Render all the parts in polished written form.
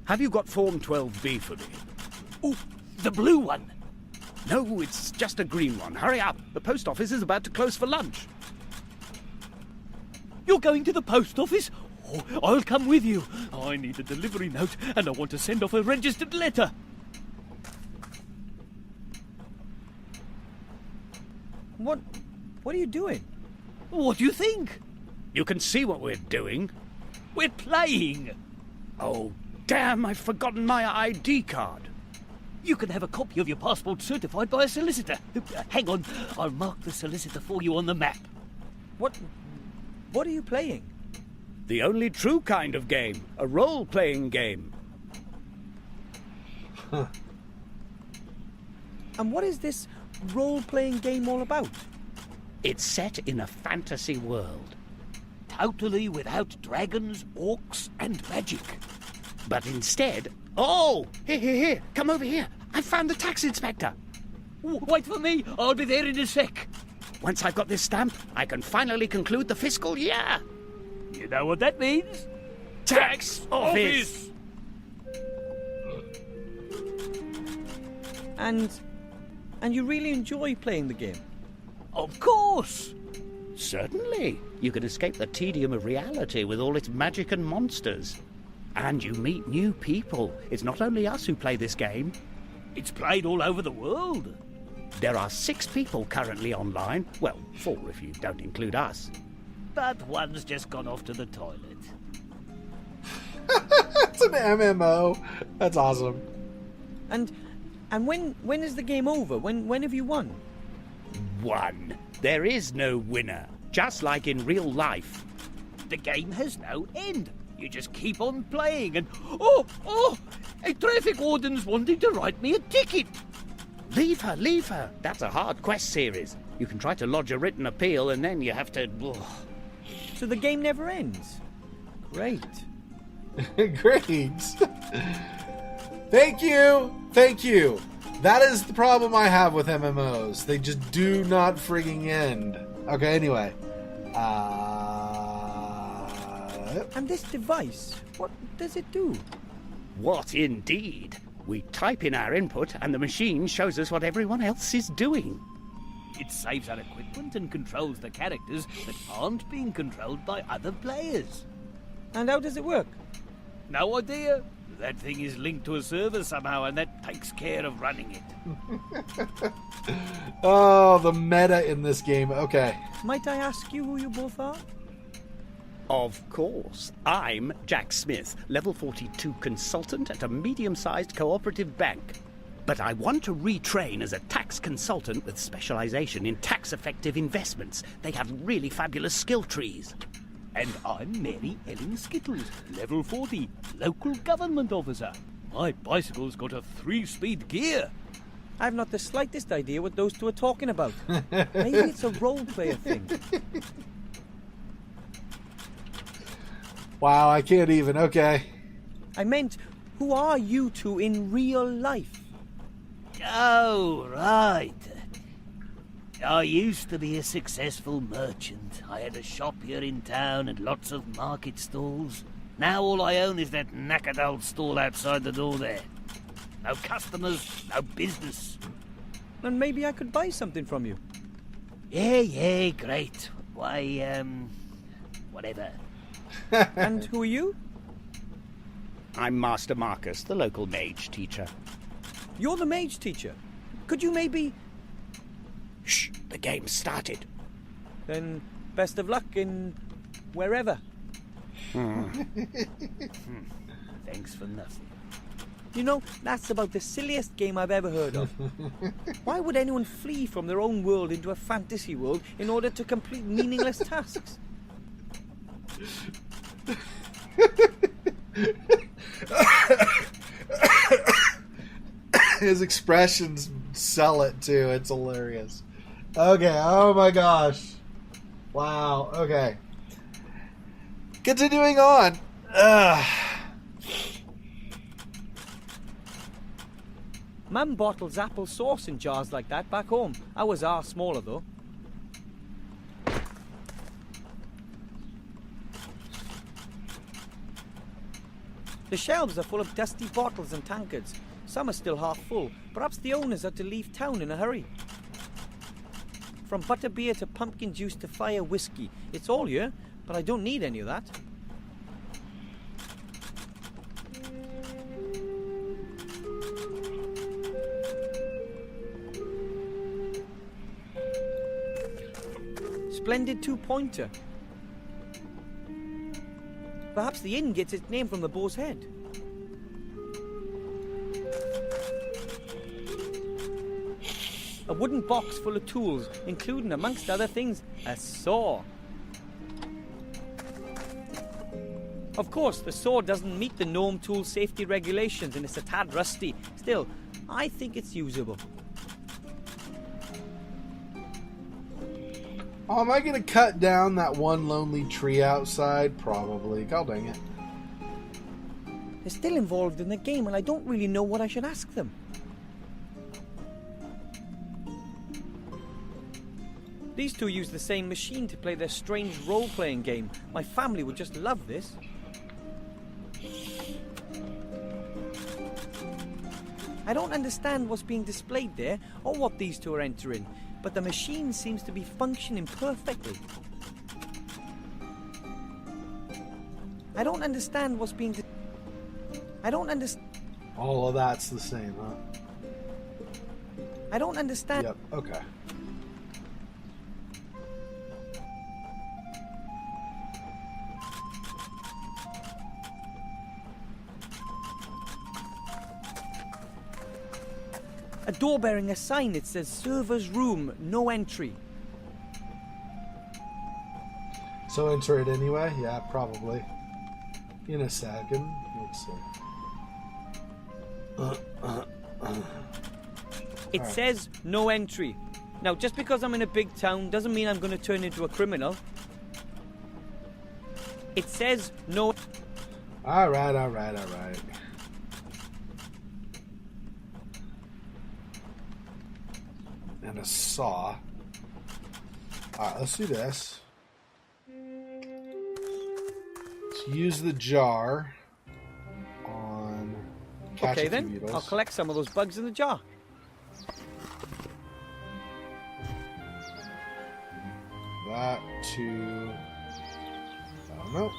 Have you got Form 12B for me? Oh, the blue one. No, it's just a green one. Hurry up. The post office is about to close for lunch. You're going to the post office? Oh, I'll come with you. I need a delivery note, and I want to send off a registered letter. What are you doing? What do you think? You can see what we're doing. We're playing. Oh, damn, I've forgotten my ID card. You can have a copy of your passport certified by a solicitor. Hang on, I'll mark the solicitor for you on the map. What are you playing? The only true kind of game. A role-playing game. Huh. And what is this role-playing game all about? It's set in a fantasy world. Totally without dragons, orcs, and magic. But instead... Oh! Here, come over here. I found the tax inspector. Wait for me, I'll be there in a sec. Once I've got this stamp, I can finally conclude the fiscal year. You know what that means? Tax office! And you really enjoy playing the game? Of course! Certainly. You can escape the tedium of reality with all its magic and monsters. And you meet new people. It's not only us who play this game. It's played all over the world. There are 6 people currently online. Well, 4 if you don't include us. But one's just gone off to the toilet. It's an MMO. That's awesome. And when is the game over? When have you won? Won. There is no winner. Just like in real life. The game has no end. You just keep on playing and... Oh! A traffic warden's wanting to write me a ticket. Leave her. That's a hard quest series. You can try to lodge a written appeal and then you have to... So the game never ends? Great. Great. Thank you. That is the problem I have with MMOs. They just do not frigging end. Okay, anyway. And this device, what does it do? What indeed? We type in our input and the machine shows us what everyone else is doing. It saves our equipment and controls the characters that aren't being controlled by other players. And how does it work? No idea. That thing is linked to a server somehow, and that takes care of running it. Oh, the meta in this game. Okay. Might I ask you who you both are? Of course. I'm Jack Smith, level 42 consultant at a medium-sized cooperative bank. But I want to retrain as a tax consultant with specialization in tax-effective investments. They have really fabulous skill trees. And I'm Mary Ellen Skittles, level 40, local government officer. My bicycle's got a 3-speed gear. I've not the slightest idea what those two are talking about. Maybe it's a role-player thing. Wow, I can't even. Okay. I meant, who are you two in real life? Oh, right. I used to be a successful merchant. I had a shop here in town and lots of market stalls. Now all I own is that knackered old stall outside the door there. No customers, no business. And maybe I could buy something from you. Yeah, great. Why, whatever. And who are you? I'm Master Marcus, the local mage teacher. You're the mage teacher. Could you maybe... Shh, the game's started. Then best of luck in wherever. Thanks for nothing. You know, that's about the silliest game I've ever heard of. Why would anyone flee from their own world into a fantasy world in order to complete meaningless tasks? His expressions sell it too. It's hilarious. Okay, oh my gosh. Wow, okay. Continuing on. Mum bottles apple sauce in jars like that back home. Ours are smaller though. The shelves are full of dusty bottles and tankards. Some are still half full. Perhaps the owners had to leave town in a hurry. From butterbeer to pumpkin juice to fire whiskey. It's all here, but I don't need any of that. Splendid two-pointer. Perhaps the inn gets its name from the boar's head. A wooden box full of tools, including, amongst other things, a saw. Of course, the saw doesn't meet the gnome tool safety regulations and it's a tad rusty. Still, I think it's usable. Oh, am I going to cut down that one lonely tree outside? Probably. God dang it. They're still involved in the game and I don't really know what I should ask them. These two use the same machine to play their strange role-playing game. My family would just love this. I don't understand what's being displayed there or what these two are entering, but the machine seems to be functioning perfectly. I don't understand what's being... I don't understand... All of that's the same, huh? I don't understand... Yep, okay. A door bearing a sign that says server's room, no entry. So enter it anyway? Yeah, probably. In a second. Let's see. It Alright. says no entry. Now, just because I'm in a big town doesn't mean I'm going to turn into a criminal. It says no... Alright. And a saw. Alright, let's do this. Let's use the jar on catch Okay a few then, beetles. I'll collect some of those bugs in the jar. That to... I don't know.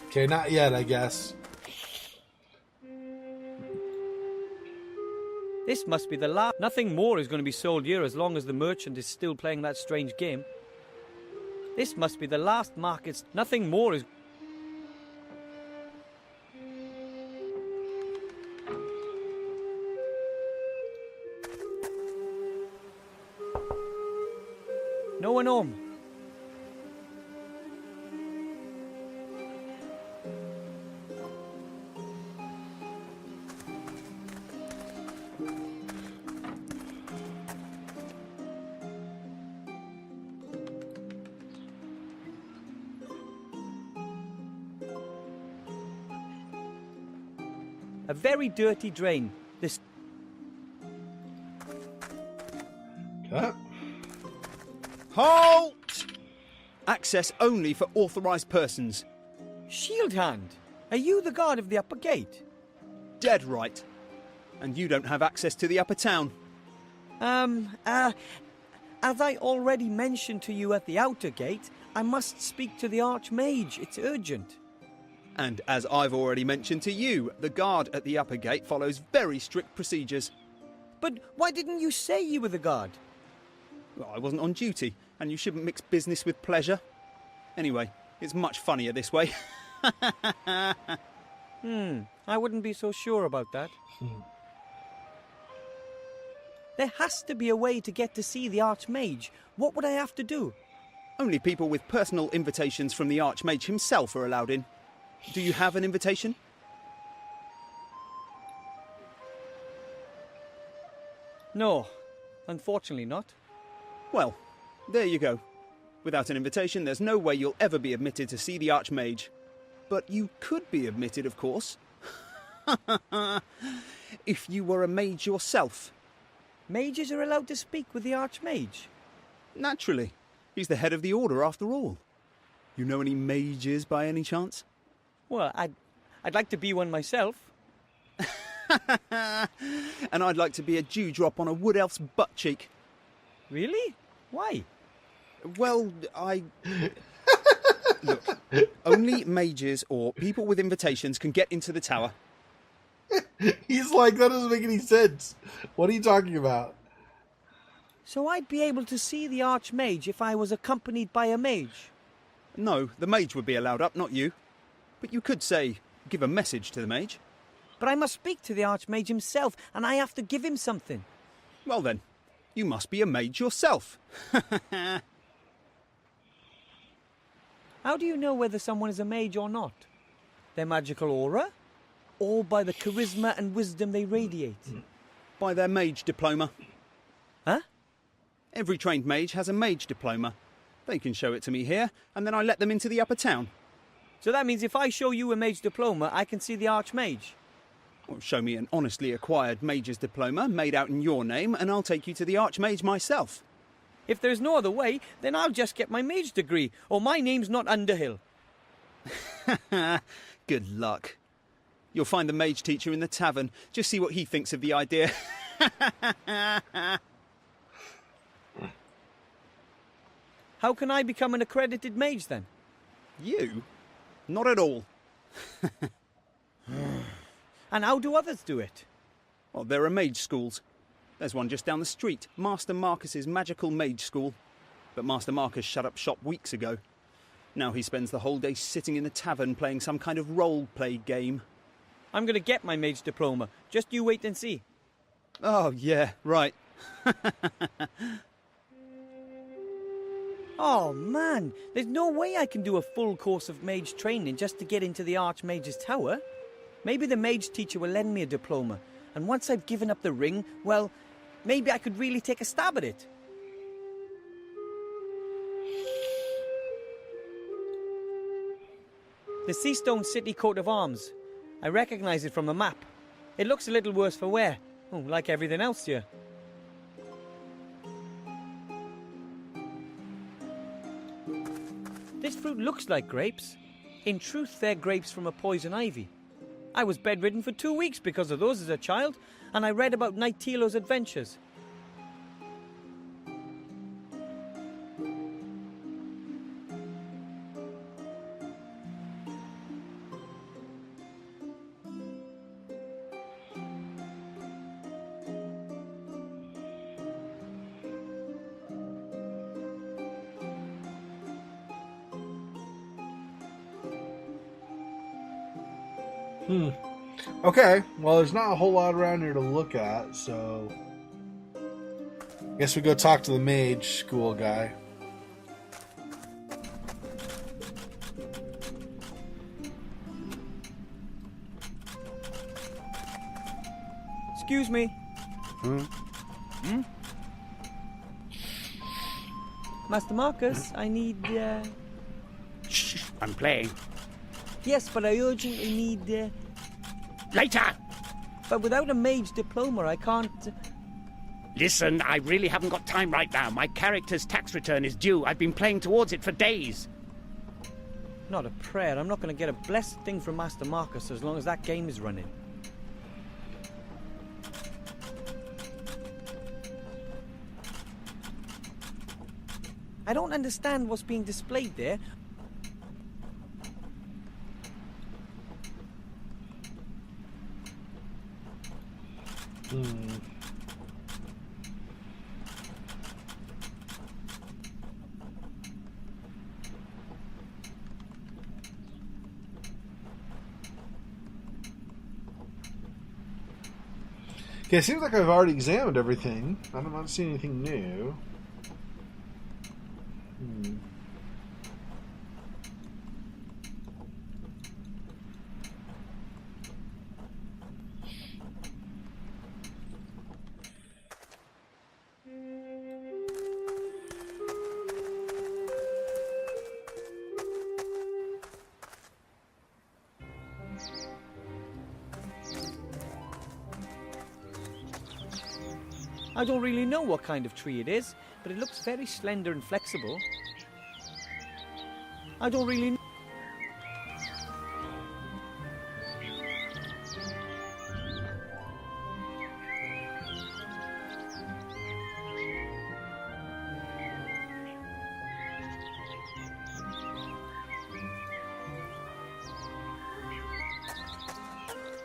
Okay, not yet, I guess. This must be the last. Nothing more is going to be sold here as long as the merchant is still playing that strange game. This must be the last market. Nothing more is... No one home. A very dirty drain. This... Okay. Halt! Access only for authorised persons. Shield Hand, are you the guard of the upper gate? Dead right. And you don't have access to the upper town. As I already mentioned to you at the outer gate, I must speak to the Archmage. It's urgent. And as I've already mentioned to you, the guard at the upper gate follows very strict procedures. But why didn't you say you were the guard? Well, I wasn't on duty, and you shouldn't mix business with pleasure. Anyway, it's much funnier this way. I wouldn't be so sure about that. There has to be a way to get to see the Archmage. What would I have to do? Only people with personal invitations from the Archmage himself are allowed in. Do you have an invitation? No, unfortunately not. Well, there you go. Without an invitation, there's no way you'll ever be admitted to see the Archmage. But you could be admitted, of course. If you were a mage yourself. Mages are allowed to speak with the Archmage? Naturally. He's the head of the order, after all. You know any mages by any chance? Well, I'd like to be one myself. And I'd like to be a dewdrop on a wood elf's butt cheek. Really? Why? Well, Look, only mages or people with invitations can get into the tower. He's like, that doesn't make any sense. What are you talking about? So I'd be able to see the Archmage if I was accompanied by a mage? No, the mage would be allowed up, not you. But you could say, give a message to the mage. But I must speak to the Archmage himself, and I have to give him something. Well then, you must be a mage yourself. How do you know whether someone is a mage or not? Their magical aura? Or by the charisma and wisdom they radiate? By their mage diploma. Huh? Every trained mage has a mage diploma. They can show it to me here, and then I let them into the upper town. So that means if I show you a mage diploma, I can see the Archmage? Or show me an honestly acquired mage's diploma made out in your name, and I'll take you to the Archmage myself. If there's no other way, then I'll just get my mage degree, or my name's not Underhill. Good luck. You'll find the mage teacher in the tavern. Just see what he thinks of the idea. How can I become an accredited mage then? You? Not at all. And how do others do it? Well, there are mage schools. There's one just down the street, Master Marcus's magical mage school. But Master Marcus shut up shop weeks ago. Now he spends the whole day sitting in the tavern playing some kind of role-play game. I'm going to get my mage diploma. Just you wait and see. Oh, yeah, right. Oh, man. There's no way I can do a full course of mage training just to get into the Archmage's tower. Maybe the mage teacher will lend me a diploma. And once I've given up the ring, well, maybe I could really take a stab at it. The Seastone City coat of arms. I recognise it from the map. It looks a little worse for wear. Oh, like everything else here. This fruit looks like grapes. In truth, they're grapes from a poison ivy. I was bedridden for 2 weeks because of those as a child, and I read about Knight Tilo's adventures. Okay, well, there's not a whole lot around here to look at, so I guess we go talk to the mage school guy. Excuse me. Master Marcus, I need, Shh, I'm playing. Yes, but I urgently need, Later! But without a mage diploma, I can't... Listen, I really haven't got time right now. My character's tax return is due. I've been playing towards it for days. Not a prayer. I'm not going to get a blessed thing from Master Marcus as long as that game is running. I don't understand what's being displayed there. Okay, it seems like I've already examined everything. I'm not seeing anything new. I don't really know what kind of tree it is, but it looks very slender and flexible. I don't really...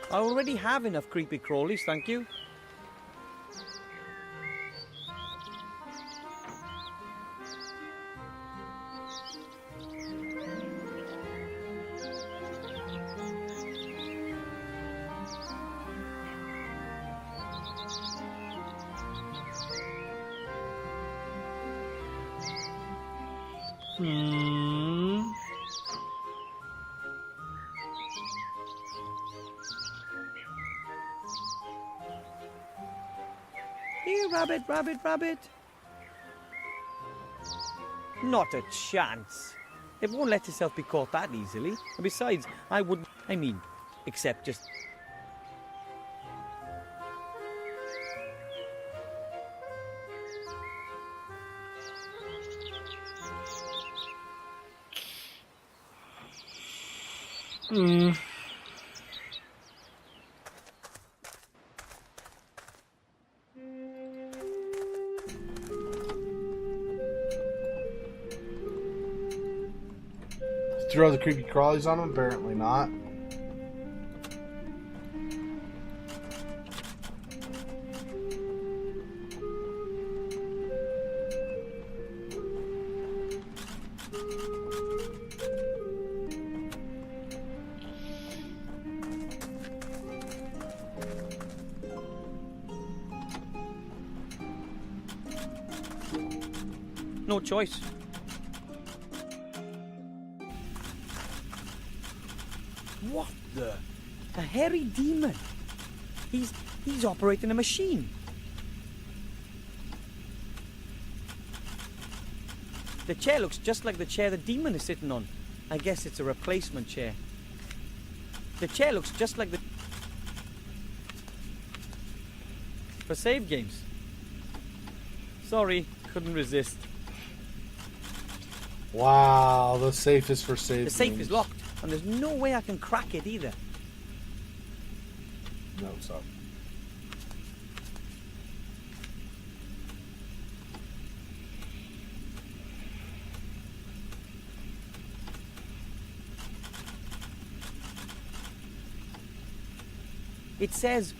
I already have enough creepy crawlies, thank you. Here, rabbit, rabbit, rabbit. Not a chance. It won't let itself be caught that easily. And besides, I wouldn't... I mean, except just... Throw the creepy crawlies on him? Apparently not. No choice. What the? A hairy demon. He's operating a machine. The chair looks just like the chair the demon is sitting on. I guess it's a replacement chair. The chair looks just like the... For save games. Sorry, couldn't resist. Wow, the safe is for save The safe games. is locked, and there's no way I can crack it either. No, sorry. It says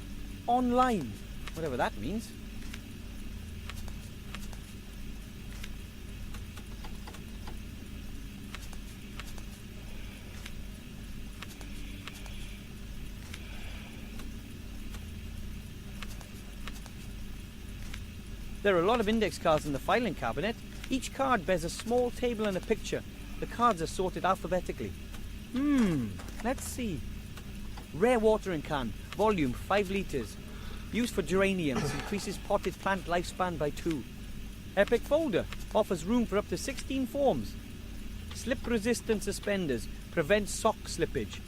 online, whatever that means. There are a lot of index cards in the filing cabinet. Each card bears a small table and a picture. The cards are sorted alphabetically. Let's see. Rare watering can, volume 5 litres. Used for geraniums, increases potted plant lifespan by 2. Epic folder, offers room for up to 16 forms. Slip-resistant suspenders, prevents sock slippage.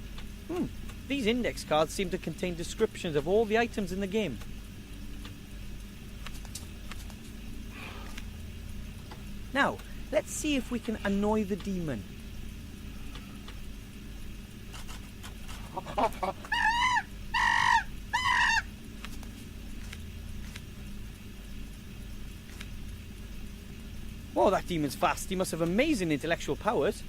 These index cards seem to contain descriptions of all the items in the game. Now, let's see if we can annoy the demon. Whoa, that demon's fast. He must have amazing intellectual powers.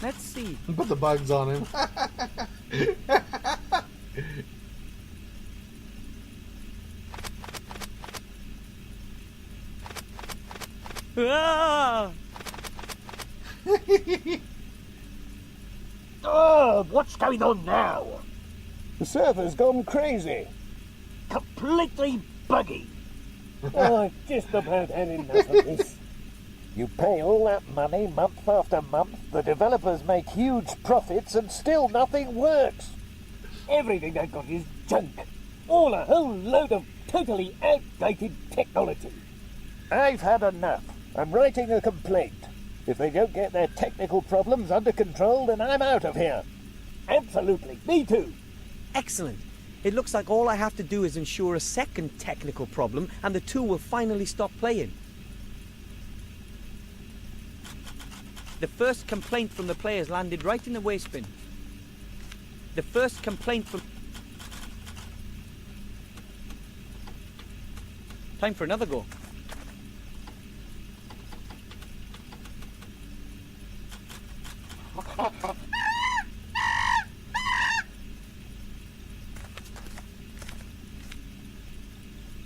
Let's see. Put the bugs on him. Ah! Oh, what's going on now? The server's gone crazy. Completely buggy. Oh, I've just about had enough of this. You pay all that money month after month, the developers make huge profits, and still nothing works. Everything they've got is junk. All a whole load of totally outdated technology. I've had enough. I'm writing a complaint. If they don't get their technical problems under control, then I'm out of here. Absolutely. Me too. Excellent. It looks like all I have to do is ensure a second technical problem and the two will finally stop playing. The first complaint from the players landed right in the waste bin. The first complaint from... Time for another go.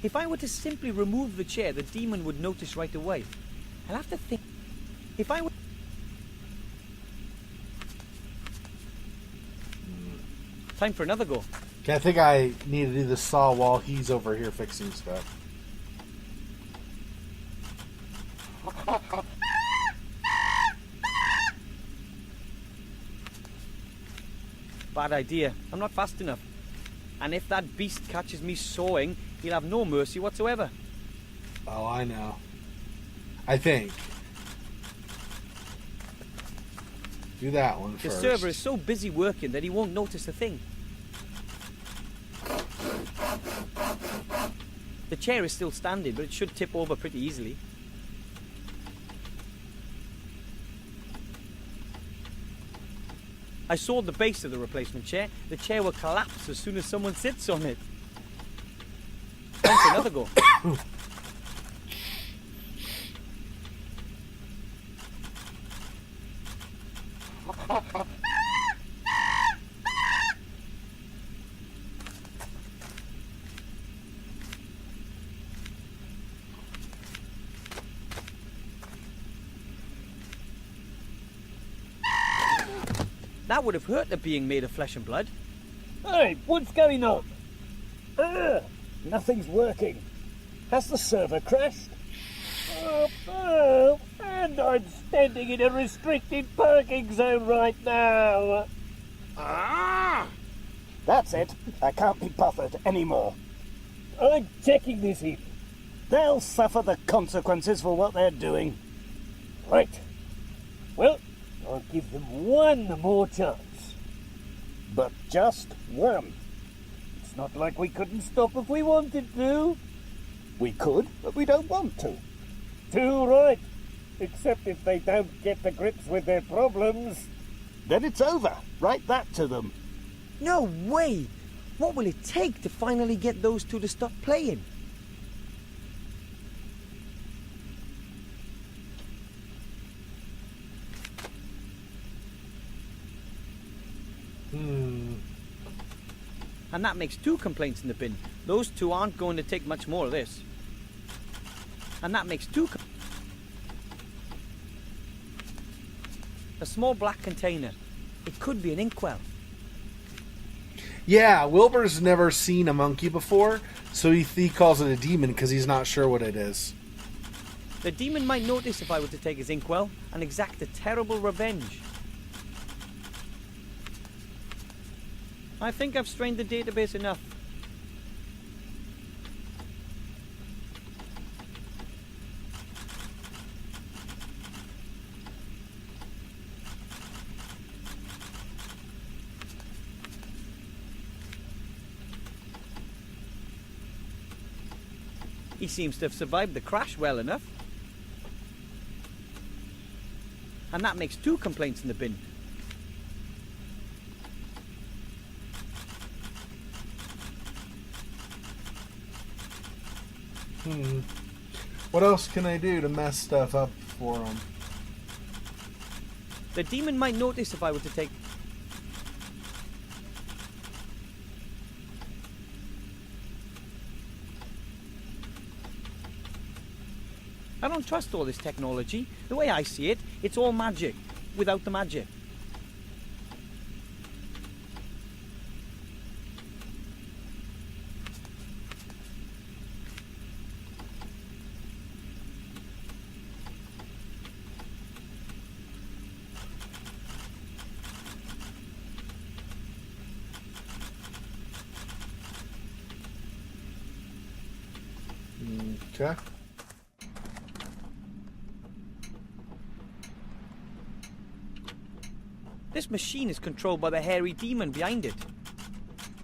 If I were to simply remove the chair, the demon would notice right away. I'll have to think... If I were... Time for another go. Okay, I think I need to do the saw while he's over here fixing stuff. Bad idea. I'm not fast enough. And if that beast catches me sawing, he'll have no mercy whatsoever. Oh, I know. I think. Do that one The first. server is so busy working that he won't notice a thing. The chair is still standing, but it should tip over pretty easily. I sawed the base of the replacement chair. The chair will collapse as soon as someone sits on it. Time for another go. That would have hurt the being made of flesh and blood. Hey, what's going on? Nothing's working. Has the server crashed? And I'm standing in a restricted parking zone right now. That's it. I can't be bothered anymore. I'm checking this in. They'll suffer the consequences for what they're doing. Right. Well, I'll give them one more chance. But just one. It's not like we couldn't stop if we wanted to. We could, but we don't want to. Too right. Except if they don't get to grips with their problems. Then it's over. Write that to them. No way! What will it take to finally get those two to stop playing? And that makes 2 complaints in the bin. Those 2 aren't going to take much more of this. And that makes 2... A small black container. It could be an inkwell. Yeah, Wilbur's never seen a monkey before, so he calls it a demon because he's not sure what it is. The demon might notice if I were to take his inkwell and exact a terrible revenge. I think I've strained the database enough. He seems to have survived the crash well enough. And that makes 2 complaints in the bin. What else can I do to mess stuff up for him? The demon might notice if I were to take... I don't trust all this technology. The way I see it, it's all magic, without the magic. Okay. This machine is controlled by the hairy demon behind it.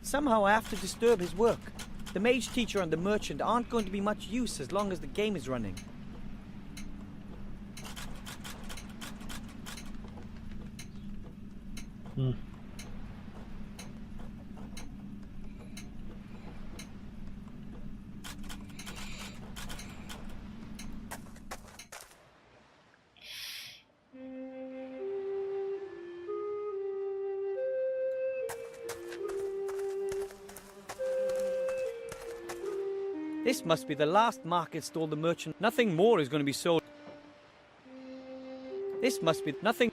Somehow I have to disturb his work. The mage teacher and the merchant aren't going to be much use as long as the game is running. This must be the last market stall the merchant. Nothing more is going to be sold. This must be nothing.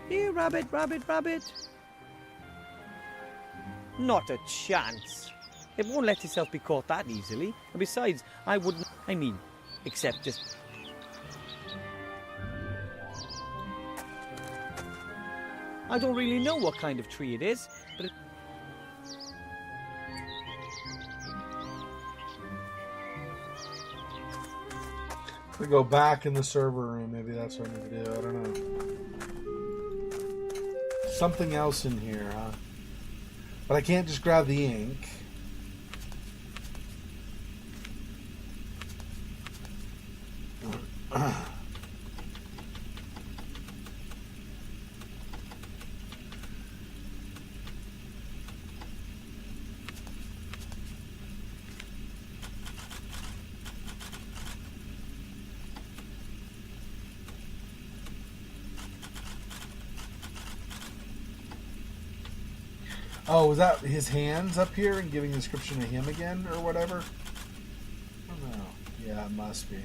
Here, rabbit, rabbit, rabbit. Not a chance. It won't let itself be caught that easily. And besides, I wouldn't. I mean, except just. I don't really know what kind of tree it is, but it... We go back in the server room. Maybe that's what I need to do. I don't know. Something else in here, huh? But I can't just grab the ink. Oh, was that his hands up here and giving the description to him again or whatever? I don't know. Yeah, it must be.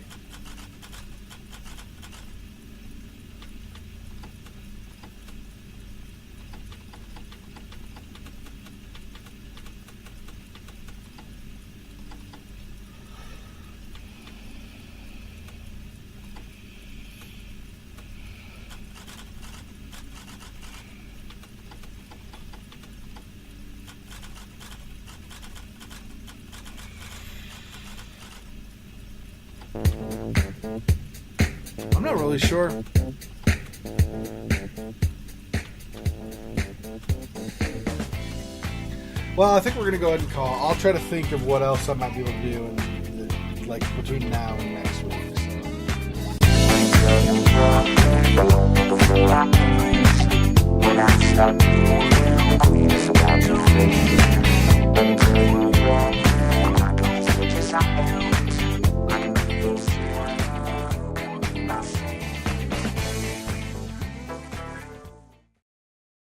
I'm not really sure. Well, I think we're gonna go ahead and call. I'll try to think of what else I might be able to do in like between now and next week. So.